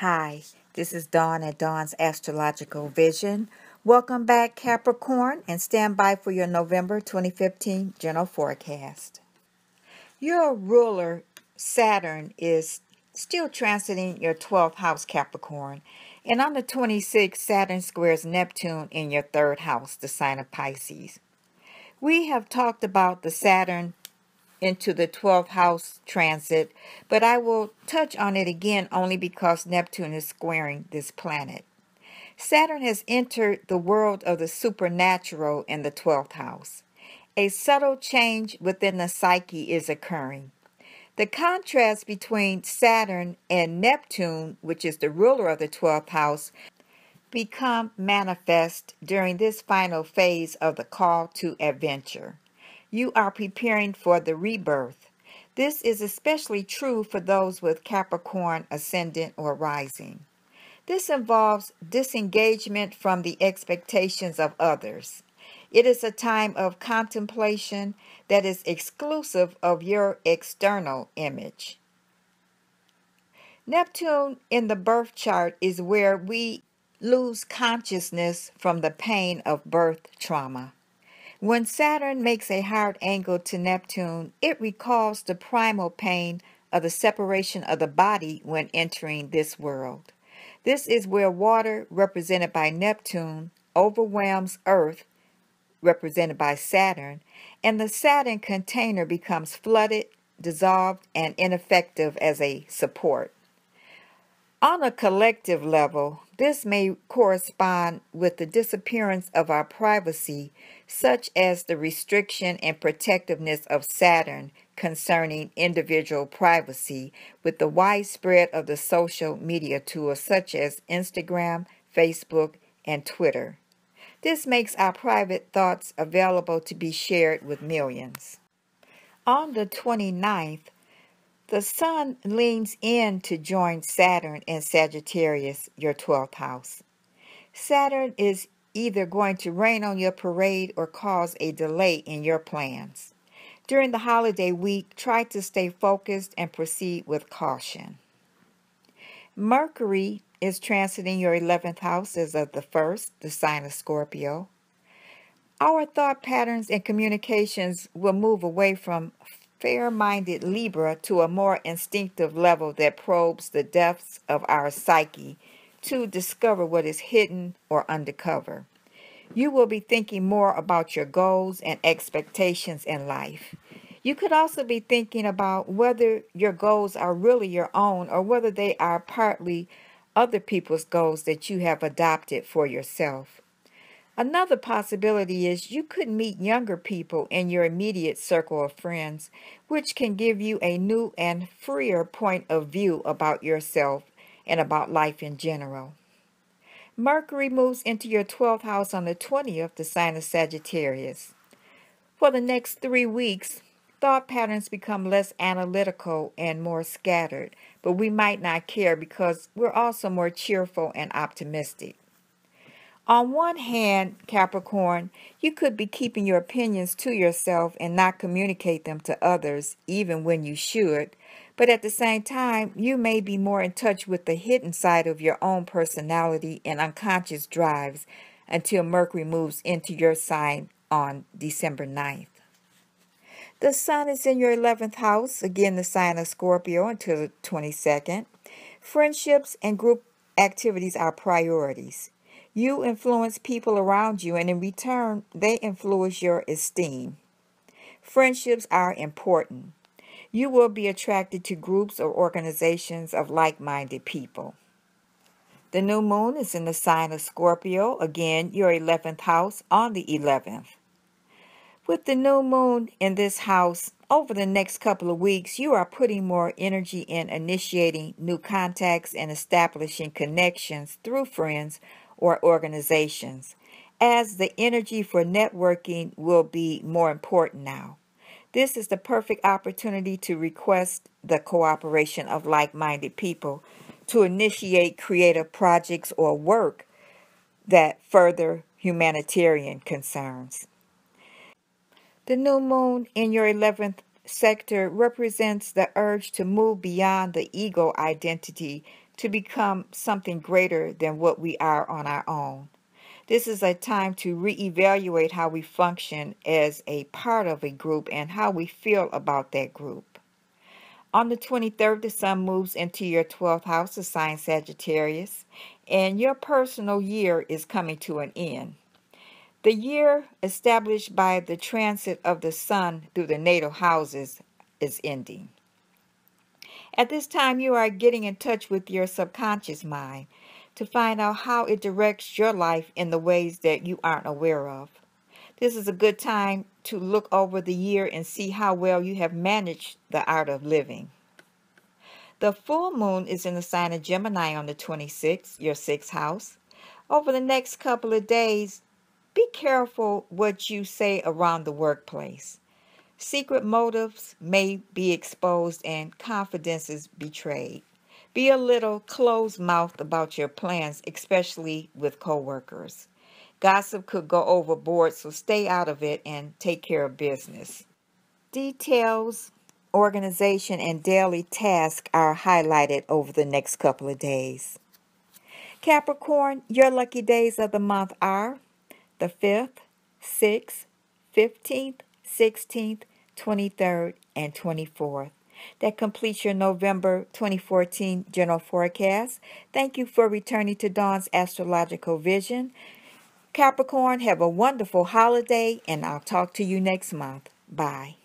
Hi, this is Dawn at Dawn's Astrological Vision. Welcome back, Capricorn, and stand by for your November 2015 general forecast. Your ruler, Saturn, is still transiting your 12th house, Capricorn. And on the 26th, Saturn squares Neptune in your 3rd house, the sign of Pisces. We have talked about the Saturn into the 12th house transit, but I will touch on it again only because Neptune is squaring this planet. Saturn has entered the world of the supernatural in the 12th house. A subtle change within the psyche is occurring. The contrast between Saturn and Neptune, which is the ruler of the 12th house, become manifest during this final phase of the call to adventure. You are preparing for the rebirth. This is especially true for those with Capricorn ascendant or rising. This involves disengagement from the expectations of others. It is a time of contemplation that is exclusive of your external image. Neptune in the birth chart is where we lose consciousness from the pain of birth trauma. When Saturn makes a hard angle to Neptune, it recalls the primal pain of the separation of the body when entering this world. This is where water, represented by Neptune, overwhelms Earth, represented by Saturn, and the Saturn container becomes flooded, dissolved, and ineffective as a support. On a collective level, this may correspond with the disappearance of our privacy, such as the restriction and protectiveness of Saturn concerning individual privacy, with the widespread of the social media tools such as Instagram, Facebook, and Twitter. This makes our private thoughts available to be shared with millions. On the 29th, the Sun leans in to join Saturn in Sagittarius, your 12th house. Saturn is either going to rain on your parade or cause a delay in your plans. During the holiday week, try to stay focused and proceed with caution. Mercury is transiting your 11th house as of the 1st, the sign of Scorpio. Our thought patterns and communications will move away from fair-minded Libra to a more instinctive level that probes the depths of our psyche to discover what is hidden or undercover. You will be thinking more about your goals and expectations in life. You could also be thinking about whether your goals are really your own or whether they are partly other people's goals that you have adopted for yourself. Another possibility is you could meet younger people in your immediate circle of friends, which can give you a new and freer point of view about yourself and about life in general. Mercury moves into your 12th house on the 20th, the sign of Sagittarius. For the next 3 weeks, thought patterns become less analytical and more scattered, but we might not care because we're also more cheerful and optimistic. On one hand, Capricorn, you could be keeping your opinions to yourself and not communicate them to others, even when you should. But at the same time, you may be more in touch with the hidden side of your own personality and unconscious drives until Mercury moves into your sign on December 9th. The Sun is in your 11th house, again the sign of Scorpio, until the 22nd. Friendships and group activities are priorities. You influence people around you, and in return, they influence your esteem. Friendships are important. You will be attracted to groups or organizations of like-minded people. The new moon is in the sign of Scorpio, again, your 11th house, on the 11th. With the new moon in this house, over the next couple of weeks, you are putting more energy in initiating new contacts and establishing connections through friends or organizations, as the energy for networking will be more important now. This is the perfect opportunity to request the cooperation of like-minded people to initiate creative projects or work that further humanitarian concerns. The new moon in your 11th sector represents the urge to move beyond the ego identity to become something greater than what we are on our own. This is a time to reevaluate how we function as a part of a group and how we feel about that group. On the 23rd, the sun moves into your 12th house, the sign Sagittarius, and your personal year is coming to an end. The year established by the transit of the sun through the natal houses is ending. At this time, you are getting in touch with your subconscious mind to find out how it directs your life in the ways that you aren't aware of. This is a good time to look over the year and see how well you have managed the art of living. The full moon is in the sign of Gemini on the 26th, your 6th house. Over the next couple of days, be careful what you say around the workplace. Secret motives may be exposed and confidences betrayed. Be a little closed-mouthed about your plans, especially with coworkers. Gossip could go overboard, so stay out of it and take care of business. Details, organization, and daily tasks are highlighted over the next couple of days. Capricorn, your lucky days of the month are the 5th, 6th, 15th, 16th, 23rd, and 24th. That completes your November 2014 general forecast. Thank you for returning to Dawn's Astrological Vision. Capricorn, have a wonderful holiday, and I'll talk to you next month. Bye.